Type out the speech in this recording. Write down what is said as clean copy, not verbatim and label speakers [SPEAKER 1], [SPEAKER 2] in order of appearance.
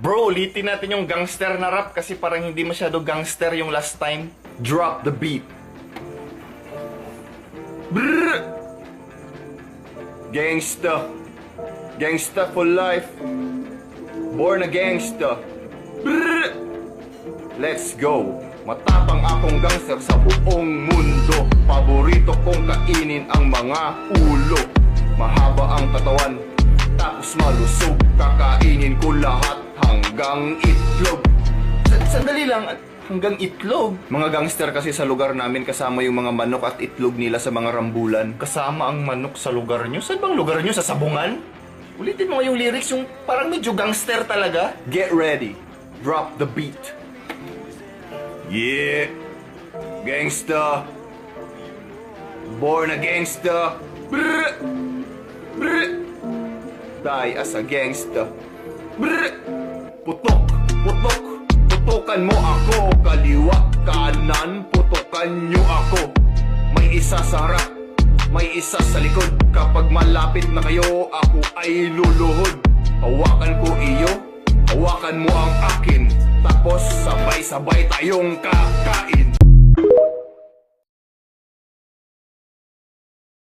[SPEAKER 1] Bro, ulitin natin yung gangster na rap kasi parang hindi masyado gangster yung last time. Drop the beat. Brrr. Gangsta. Gangsta for life. Born a gangsta. Brrr. Let's go. Matapang akong gangster sa buong mundo. Paborito kong kainin ang mga ulo. Mahaba ang katawan, tapos malusog. Kakainin ko lahat hanggang itlog. Sandali lang, hanggang itlog? Mga gangster kasi sa lugar namin kasama yung mga manok at itlog nila sa mga rambulan. Kasama ang manok sa lugar nyo? Saan bang lugar nyo? Sa Sabungan? Ulitin mo yung lyrics, yung parang medyo gangster talaga. Get ready. Drop the beat. Yeah. Gangsta. Born a gangsta. Brr. Brr. Die as a gangsta. Brr. Putok, putok. Putukan mo ako. Kaliwa, kanan. Putukan nyo ako. May isa sa harap, may isa sa likod. Kapag malapit na kayo, ako ay luluhod. Hawakan ko iyo, hawakan mo ang akin. Tapos sabay-sabay tayong kakain.